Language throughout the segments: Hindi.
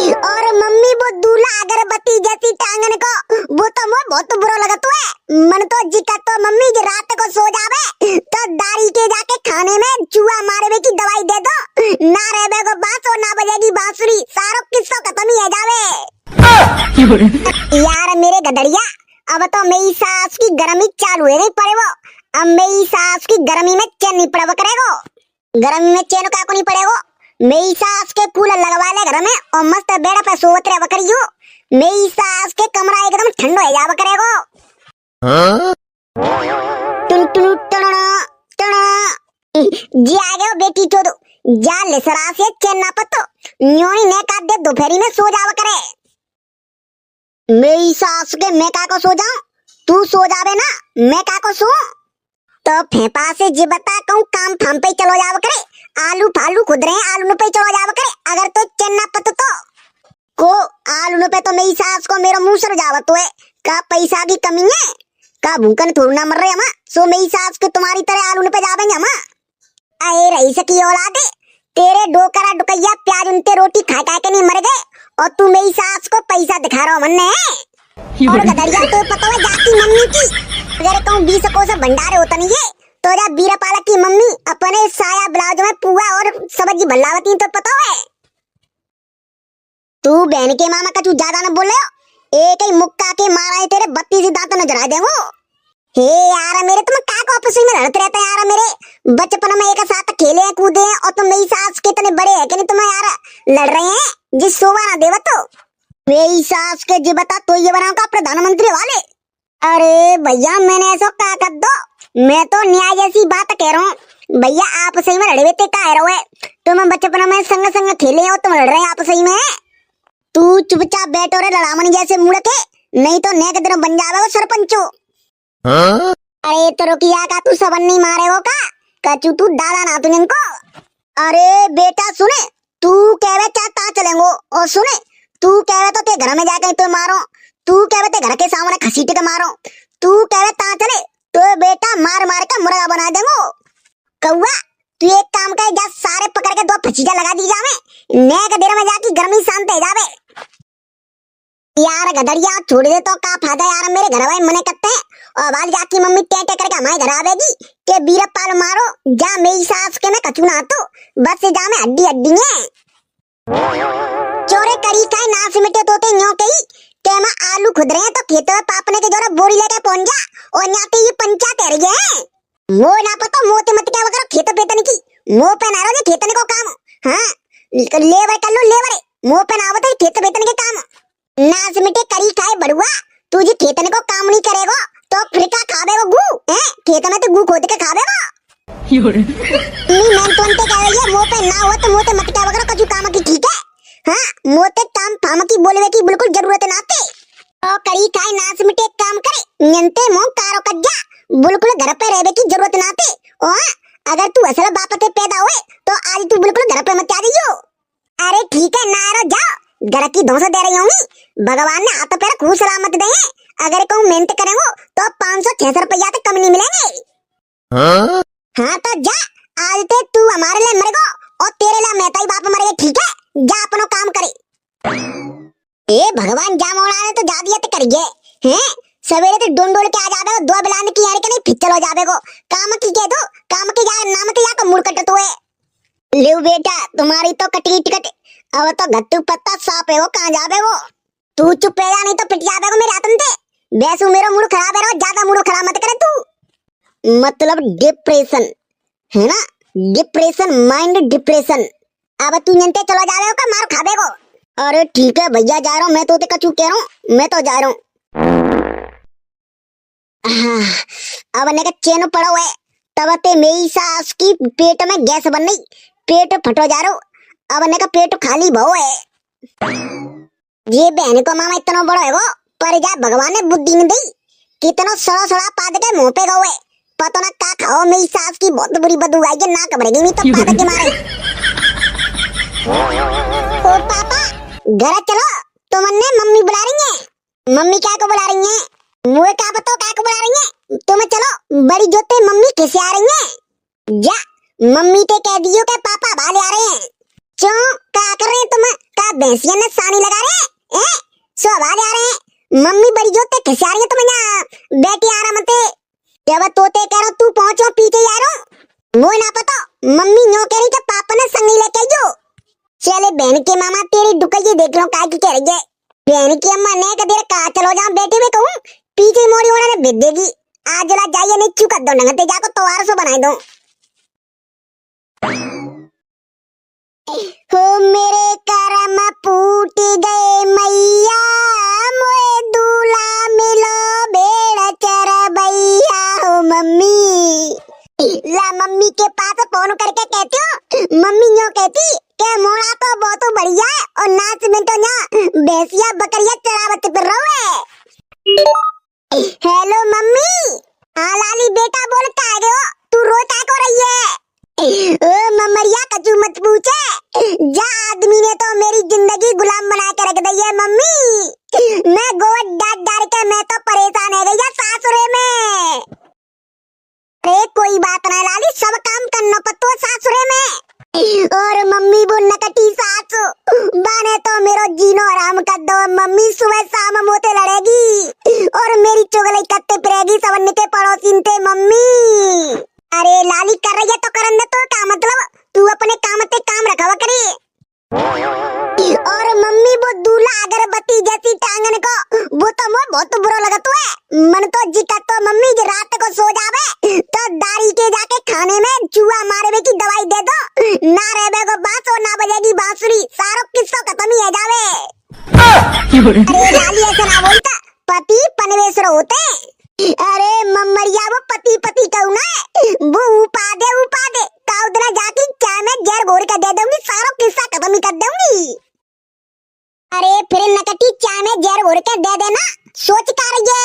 और मम्मी वो दूल्हा अगरबत्ती जैसी टांगन को वो तो मोर बहुत बुरा लगत है। मन तो जिका तो मम्मी जी रात को सो जावे तो दारी के जाके खाने में चूहा मारे की दवाई दे दो, ना रहबे को बांसुरी ना बजेगी बांसुरी, सारो किस्सा खत्म ही हो जावे। यार मेरे गदड़िया, अब तो मेरी सास की गर्मी चालू है, नहीं पड़े वो। अब मेरी सास की गर्मी में चैन नहीं पड़े करेगो, गर्मी में चैन का को नहीं पड़ेगो। मेरी सास के कूलर लगवा ले घर में और मस्त बेड़ा पे सोवत रहे करियो। मेरी सास के कमरा एकदम ठंडो हो जावा करेगो। टुन टुन टना टना जी आ गए बेटी चोदो, जा ले सरा से चैन ना पतो न्योनी ने का दे दोपहरी में सो जावा करे। मेरी सास के मैं का को सो जाऊं, तू सो जावे ना, मैं का को सो तो फेंपा से जी बता कहूं काम फाम पे चलो जावा करे। आलू फालू खुद रहे आलू न पे चलो जावा करे, अगर तो चन्ना पत तो को आलू न पे तो मेरी सास को मेरा मुंह सर जावत है। का पैसा की कमी है, का भूखन थोड़ी ना मर रहे हम, सो मेरी सास के तुम्हारी तरह आलू न पे जावेंगे हम। अरे रईस की औलादे, तेरे डोकरा डुकैया प्याज उनते रोटी खा खा के नहीं मर गए और तू मेरी सास को पैसा दिखा रहा हो मन ने। और गदरिया तो पता है जाती मम्मी की, अगर कहूँ 20 को से भंडारे होता नहीं है तो जा बीरा पाला की मम्मी अपने साया ब्लाउज में पुआ और सब्जी भल्लावती तो पता है। तू बहन के मामा का तू ज्यादा न बोले हो, एक ही मुक्का के मारा है तेरे 32 दांत नजर आ देंगो। हे यार मेरे तुम का को आपस में लड़ते रहते हैं यार, मेरे बचपन में एक साथ खेले कूदे और तुम मेरी सास के इतने बड़े है कि नहीं, तुम यार लड़ रहे हैं जिस सोवा ना देवा तो मेरी सास के जी बता तो ये बनाऊंगा प्रधानमंत्री वाले। अरे भैया मैंने ऐसा क्या कर दो, मैं तो न्याय जैसी बात कह रहा हूँ भैया, आप सही में लड़े हुए कह रहे हो, तुम बचपन में संग संग खेले हो, तुम लड़ रहे हैं आप सही में। तू चुपचाप बैठो रे लड़ामनी जैसे मुड़के, नहीं तो नेक दिन बन जावे सरपंचो। अरे तो रुकिया का तू सबन नहीं मारे हो का कचू तू दादा ना तू इनको। अरे बेटा सुने, तू कहवे चाहता चलेंगो और सुने तू कहवे तो ते घर में जाके तो मारो, तू कहवे ते घर के सामने खसीट के मारो, तू कहवे ता चले तो बेटा मार मार के मुर्गा बना देंगो। कौआ तू एक काम कर, जा सारे पकड़ के 2 फचीजा लगा दी जावे, नेक देर में जाके गर्मी शांत हो जावे। यार गदड़िया छोड़ दे तो का फायदा यार, मेरे घर वाले मने करते हैं और बाद जाकी मम्मी टेटे करके हमारे घर आवेगी के बीरप्पाल मारो, जा मेरी सास के मैं कचू ना तो बस से जा मैं हड्डी हड्डी है। चोरे करी का नास मिटे तोते न्यो कही के मैं आलू खुद रहे हैं तो खेतों में पापने के जोरा बोरी लेके पहुंच जा और न्याते ये पंचायत है रही वो ना पता मोते मत क्या वगैरह खेत पेतने की मुंह पे ना रहो खेतने को काम। हाँ लेबर कर लो लेबर, मुंह पे ना आवत खेत पेतने के काम। नास मिटे करी खाए बड़ुआ, तू जी खेतने को काम नहीं करेगो तो फिर क्या खाबेगो गू हैं, खेत में तो गू खोद के खाबेगो। मैं तो अंते कह रही है मुंह पे ना हो तो मोते मत क्या वगैरह कछु काम की ठीक है। हाँ मोते काम फाम की बोलवे की बिल्कुल जरूरत नाते और करी खाए नास मिटे काम करे नियंते मों कारो कज्जा बिल्कुल घर पे रहने की जरूरत नाते। और अगर तू असल बाप पे पैदा हुए तो आज तू बिल्कुल घर पे मत आ जाइयो। अरे ठीक है ना रो जाओ, घर की धौंस दे रही होंगी, भगवान ने हाथ पैर खूब सलामत दे, अगर कहूँ मेहनत करेंगे तो 500-600 रुपया तक कम नहीं मिलेंगे। हाँ तो जा आज ते तू हमारे लिए मर गो और तेरे लिए मैं ताई बाप मर गए, ठीक है जा अपनो काम करे। ए भगवान जा मोड़ा ने तो जा दिया तो कर गए हैं, सवेरे तो डोंडोल के आ जावे 2 बिलान की यार के नहीं फिर चलो जावे को काम की कह दो, काम के जा नाम के या को मुड़ कट तो है। ले बेटा तुम्हारी तो कटी टिकट, अब तो गट्टू पत्ता साफ है वो कहां जावे वो, तू चुप रह जा नहीं तो पिट जावे को मेरे हाथन थे। वैसे मेरा मूड खराब है, ज्यादा मूड खराब मत करे तू। मतलब डिप्रेशन है ना, डिप्रेशन माइंड डिप्रेशन। अब तू नंते चलो जावे का मार खावे को। अरे ठीक है भैया जा रहा हूँ मैं, तो ते कचू कह रहा हूँ, मैं तो जा रहा हूँ। अब ने का चैन पड़ा हुआ है तब ते मेरी सास की पेट में गैस बन गई, पेट फटो जा रहा, अब ने का पेट खाली भाव है। ये बहन को मामा इतना बड़ा है वो, पर जा भगवान ने बुद्धि नहीं दी, कितना सड़ा सड़ा पाद के मुंह पे गए, पता ना का खाओ, मेरी सास की बहुत बुरी बदबू आएगी, ना कबरेगी नहीं तो पाद के मारे। ओ पापा घर चलो, तुमने मम्मी बुला रही है। मम्मी क्या को बुला रही है, मुझे क्या बताओ क्या को बुला रही है, तुम चलो बड़ी जोते मम्मी कैसे आ रही है। जा मम्मी ते कह दियो के पापा भाले आ रहे हैं। क्यों क्या कर रहे हैं तुम? क्या भैंसिया ने सानी लगा रहे हैं? सो आवाज आ रहे हैं। मम्मी बड़ी जोर ते खिसा रही है तुम यहाँ बैठी आराम से। जब तोते कह रहा तू पहुंचो पीछे जा रहा हूँ। वो ना पता मम्मी नो कह रही कि पापा ने संगी लेके जो। चले बहन के मामा तेरी डुकैये देख लो काय की कह रही है। बहन की अम्मा ने कह देर कहा चलो जाओ बैठे हुए कहूँ पीछे मोड़ी होने ने भेज देगी। आज जला जाइए नहीं चुका दो नंगते जाको तवार सो बनाई दो। हो मेरे करम फूट गए मैया मोए दूल्हा मिलो बेड़ चर भैया। हो मम्मी ला मम्मी के पास फोन करके कहती हो मम्मी यूं कहती के मोड़ा तो बहुत बढ़िया है और नाच में तो ना भैंसिया बकरिया चरावत फिर रहो है। Hello mummy. हाँ लाली बेटा बोल के आ गए हो तू रोई क्या को रही है? ओ ममरिया कचू मत पूछे जा आदमी ने तो मेरी जिंदगी गुलाम बना के रख दी है मम्मी। मैं गोद डाल डाल के मैं तो परेशान हो गई है सासुरे में। अरे कोई बात नहीं लाली सब काम करना पड़ता सासुरे में। और मम्मी वो नकटी सासु बाने तो मेरो जीनो आराम कर दो मम्मी। सुबह शाम मोते लड़ेगी और मेरी चुगली करते फिरेगी सबन के पड़ोसी थे मम्मी। अरे लाली कर रही है तो करन दे तो क्या मतलब तू अपने काम ते काम रखवा करे। और मम्मी वो दूल्हा अगरबत्ती जैसी टांगन को वो तो मोर बहुत बुरा लगत है। मन तो जिका तो मम्मी जी रात को सो जावे तो दारी के जाके खाने में चूहा मारे की दवाई दे दो ना रहबे को बांस और ना बजेगी बांसुरी सारो किस्सा खत्म ही हो जावे। अरे लाली ऐसा ना बोलता पति पनवेश्वर होते। अरे ममरिया वो पति पति कहू ना वो उपा दे काउदरा जाके चाय में जहर घोर कर दे दूंगी सारो किस्सा खत्म ही कर दूंगी। अरे फिर नकटी चाय में जहर घोर के दे देना सोच का रही है।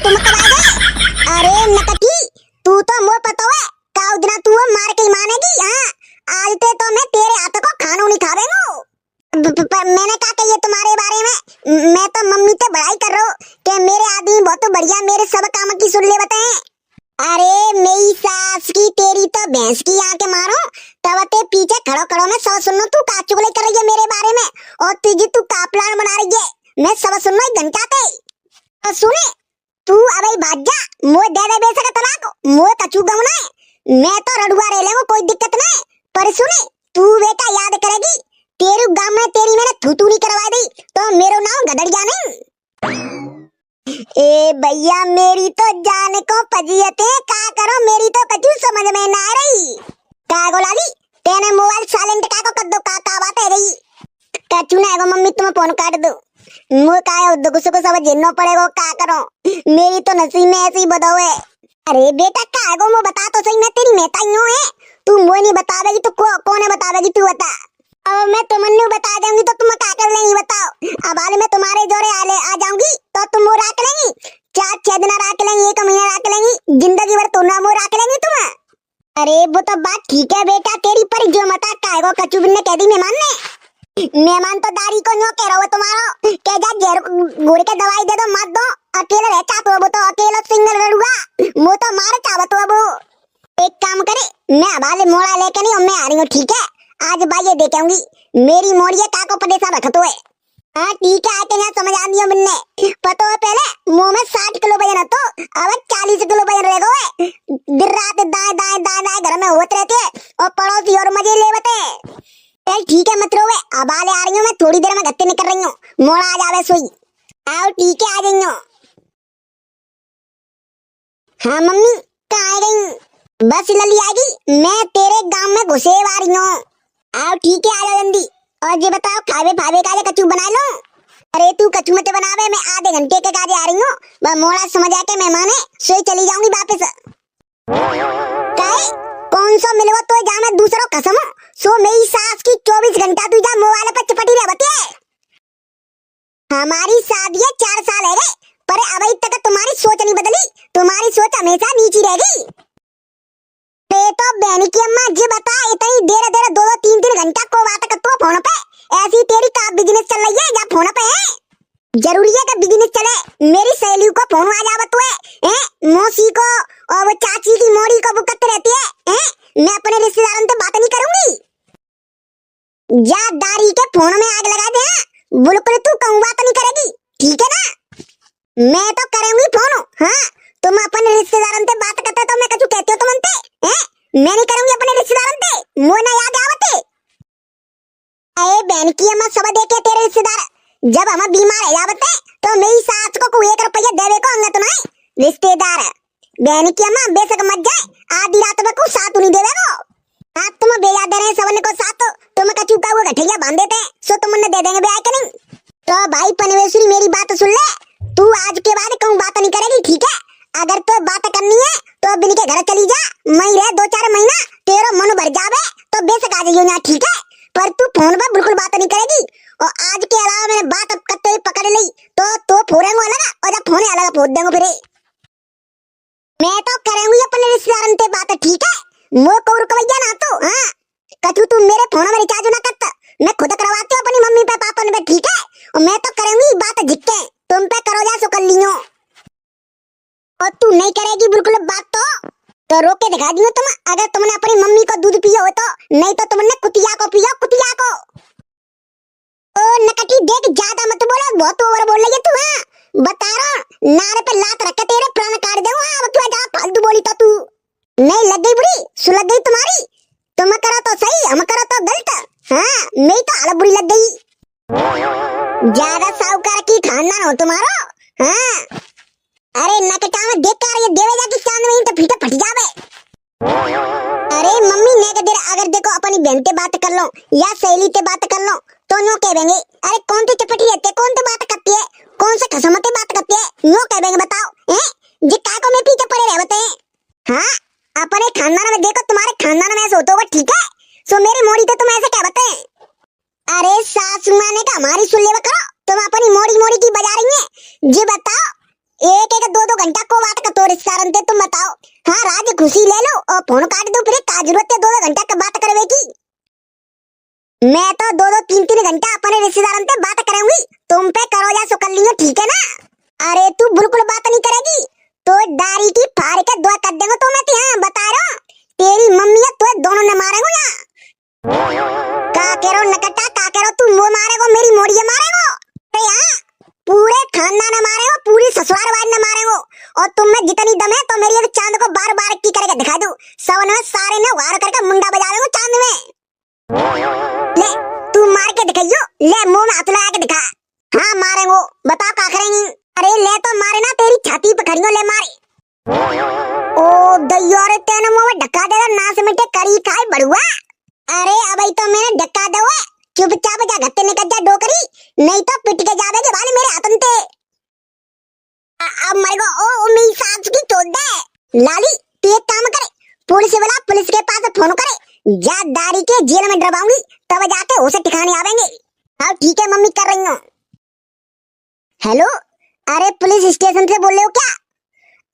तुम कब आ गए? अरे नकटी तू तो मुझे पता है काउदरा तू मार के मानेगी। हाँ आज तो मैं तेरे हाथ को खाना नहीं खावेंगो। मैंने कहा कि ये तुम्हारे बारे में मैं तो मम्मी से बड़ाई कर रहा हूँ कि मेरे आदमी बहुत बढ़िया मेरे सब काम की सुन ले बताए। अरे मेरी सास की तेरी तो भैंस की आंखें मारो तब ते पीछे खड़ो खड़ो में सब सुनो तू का चुगली कर रही है मेरे बारे में और तुझे तू का प्लान बना रही है मैं सब सुनना ही घंटा पे। तो सुने तू अबे भाग जा मोए दे दे बेसक तलाक मोए कचू गमना है मैं तो रडुआ रह लेंगो कोई दिक्कत नहीं। पर सुने तू बेटा याद करेगी तेरे गांव में तेरी मैंने थूथू नहीं करवा दी तो मेरो नाम गदड़िया नहीं। ए भैया मेरी तो जान को पजियत है का करो मेरी तो कचू समझ में ना आ रही। का गोलाली तेने मोबाइल साइलेंट का को कर दो का बात है गई कचू ना एगो मम्मी तुम फोन काट दो मुझे का है दुख सुख सब झेलना पड़ेगा का करो मेरी तो नसीब में ऐसी बदौ है। अरे बेटा का एगो मैं बता तो सही मैं तेरी मेहता ही हूँ है तू मुझे नहीं बतावेगी तो कौन बतावेगी तू बता। अब मैं तुमने बता दूंगी तो तुम क्या कर लेंगी बताओ। अब हाल में तुम्हारे जोड़े आ जाऊंगी तो तुम वो रख लेंगी 4-6 दिन रख लेंगी 1 महीना रख लेंगी जिंदगी भर तो ना वो रख लेंगी तुम। अरे वो तो बात ठीक है बेटा तेरी पर जो मता काएगो कचुबिन ने कह दी मेहमान तो दारी को नो कह रहा हो तुम्हारा कह जा जहर घोड़े के दवाई दे दो मत दो अकेले रहता तो वो तो अकेला सिंगल रडुआ वो तो मार चाहत तो वो एक काम करे मैं हवाले मोड़ा लेके नहीं मैं आ रही हूँ ठीक है। आज बाइये देखे आऊंगी मेरी मोड़िया का को परेशान रखतो है। हाँ ठीक है आके यहाँ समझ आ दियो मिलने पता है पहले मुंह में 60 किलो वजन तो अब 40 किलो वजन रह गए दिन रात दाएं घर में होते रहते और पड़ोसी और मजे ले बते। चल ठीक है मत रोवे अब आ रही हूँ मैं थोड़ी देर में गत्ते निकल रही हूँ मोड़ा आ जावे सोई आओ ठीक है आ गई हूँ। हाँ मम्मी कहाँ आ गई? बस लली आएगी मैं तेरे गांव में घुसे आ रही हूँ। आओ ठीक है आ जाओ जल्दी और ये बताओ खावे भावे का कचू बना लो। अरे तू कचू मत बनावे मैं आधे घंटे के काजे आ रही हूँ बस मोड़ा समझ आके मेहमान है सोई चली जाऊंगी वापस। कौन सा मिलवा तो जा मैं दूसरों कसम सो मेरी सास की 24 घंटा तू जा मोबाइल पर चपटी रह बते। हमारी शादी 4 साल है गए पर अभी तक तुम्हारी सोच नहीं बदली तुम्हारी सोच हमेशा नीची रहेगी। तो बहन की अम्मा जी बता इतनी देर 2-3 घंटा को बात करते हो फोन पे ऐसी तेरी का बिजनेस चल रही है या फोन पे है? जरूरी है कि बिजनेस चले मेरी सहेली को फोन आ जावत है मौसी को और वो चाची की मोड़ी को बुकत रहती है मैं अपने रिश्तेदारों से बात नहीं करूंगी। जा दारी के फोन में आग लगा दे। हाँ? बिल्कुल तू कहूँ बात नहीं करेगी, ठीक है ना? मैं तो करूंगी फोन। हाँ, तुम अपने रिश्तेदारों से बात करते तो मैं कछु कहती हो तुम अंते हैं? मैं नहीं करूंगी अपने रिश्तेदारों से, मुंह ना याद आवते। अरे बहन की अम्मा सब देखे तेरे रिश्तेदार, जब हम बीमार है जावते तो मेरी सास को 1 रुपया देवे को अंगत नहीं रिश्तेदार। बहन की अम्मा बेशक मत जाए, आधी रात में को साथ नहीं देवे वो। आप तुम बेजा दे रहे सबने को साथ, तुम कछु का वो गठिया बांध देते सो तुम उन्हें दे देंगे ब्याह के नहीं। तो भाई पनवेश्वरी मेरी बात सुन ले, तू आज के बाद कहूँ बात नहीं करेगी, ठीक है? अगर तो बात करनी है तो बिन के घर चली जा, मैं रह 2-4 महीना तेरा मन भर जावे तो बेशक आ जाइयो ना, ठीक है? पर तू फोन पर बिल्कुल बात नहीं करेगी। और आज के अलावा मैंने बात करते ही पकड़ ली तो फोड़ेंगे अलग और जब फोने अलग फोड़ देंगे फिर। मैं तो करूंगी अपने रिश्तेदारों से बात, ठीक है? मुंह को रुकवैया ना तो। हाँ, कछु तू मेरे फोन में रिचार्ज ना करता, मैं खुद करवाती हूँ अपनी मम्मी पे पापा पे, ठीक है? और मैं तो करूंगी बात जिक्के तुम पे करो जा सो कर लियो। और तू नहीं करेगी बिल्कुल बात तो रोक के दिखा दियो तुम। अगर तुमने अपनी मम्मी को दूध पिया हो तो, नहीं तो तुमने कुतिया को पिया, कुतिया को। ओ नकटी देख, ज्यादा मत बोलो, बहुत ओवर बोल रही है तू। हाँ बता रहा नारे पे लात रख के तेरे प्राण काट दूं। हाँ तू जा फालतू बोली तो तू नहीं लग गई बुरी, सुलग गई तुम्हारी। तुम करो तो सही, हम करो तो गलत। हाँ मैं तो हालत बुरी लग गई। ज्यादा साहूकार की खानदान हो तुम्हारा। हाँ अरे नकटा में देख कर ये देवे जाके सामने में तो फीटे फट जावे। अरे मम्मी ने के देर अगर देखो अपनी बहन से बात कर लो या सहेली से बात कर लो तो नो कह देंगे अरे कौन सी चपटी रहती है, कौन सी बात करती है, कौन से खसमते बात करती है, नो कह देंगे। बताओ हैं जे का को मैं पीछे पड़े रह बताए। हाँ अपने खानदान में देखो, तुम्हारे खानदान में ऐसा होता होगा, ठीक है? सो मेरी मोड़ी तो तुम ऐसे क्या बताए। अरे सासू माँ ने का हमारी सुन ले करो, तुम अपनी मोड़ी मोड़ी की बजा रही है। जी बताओ, 1-2 घंटा को बात का तो रिश्तेदार थे तुम बताओ। हाँ राज खुशी ले लो और फोन काट दो, फिर का जरूरत है 2-2 घंटा का बात करवे की। मैं तो 2-3 घंटा अपने रिश्तेदारों से बात करूंगी, तुम पे करो जा सो कर लियो, ठीक है ना? अरे तू बिल्कुल बात नहीं करेगी तो दारी की फाड़ के 2 कर देंगे तो मैं तो। हाँ बता रहा हूँ तेरी मम्मी तो दोनों ने मारेंगे यहाँ। का करो नकटा, का करो तू वो मारेगो मेरी मोड़ी मारेगो। अरे हाँ पूरे खानदान ने मारे हो, पूरी ससुराल वाली ने मारे हो। और तुम में जितनी दम है तो मेरी एक चांद को बार-बार की करके दिखा दूं, सब ने सारे ने वार करके मुंडा बजा देंगे चांद में। ले तू मार के दिखाइयो, ले मुंह में हाथ लगा के दिखा। हाँ मारेंगो, बताओ का करेंगी। अरे ले तो मारे ना, तेरी छाती पे खड़ियो ले मारे। ओ दैयो रे तेने मुंह में ढक्का दे नास में के करी खाए बड़ुआ। अरे अबे तो मैंने ढक्का दे, चुपचाप जा गत्ते निकल जा डोकरी, नहीं तो पिट के जावेगे वाले मेरे हाथन ते। अब मर गो ओ मेरी सास की चोद दे। लाली तू एक काम करे, पुलिस वाला पुलिस के पास फोन करे, जा दारी के जेल में डरवाऊंगी तब जाके उसे ठिकाने आवेंगे। हाँ ठीक है मम्मी कर रही हूँ। हेलो अरे पुलिस स्टेशन से बोल रहे हो क्या?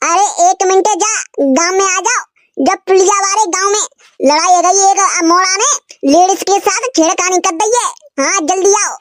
अरे 1 मिनट जा गांव में आ जाओ। जब पुलिया वाले गांव में लड़ाई हो गई, एक मोड़ा ने लेडीज के साथ छेड़खानी कर दी है। हाँ जल्दी आओ।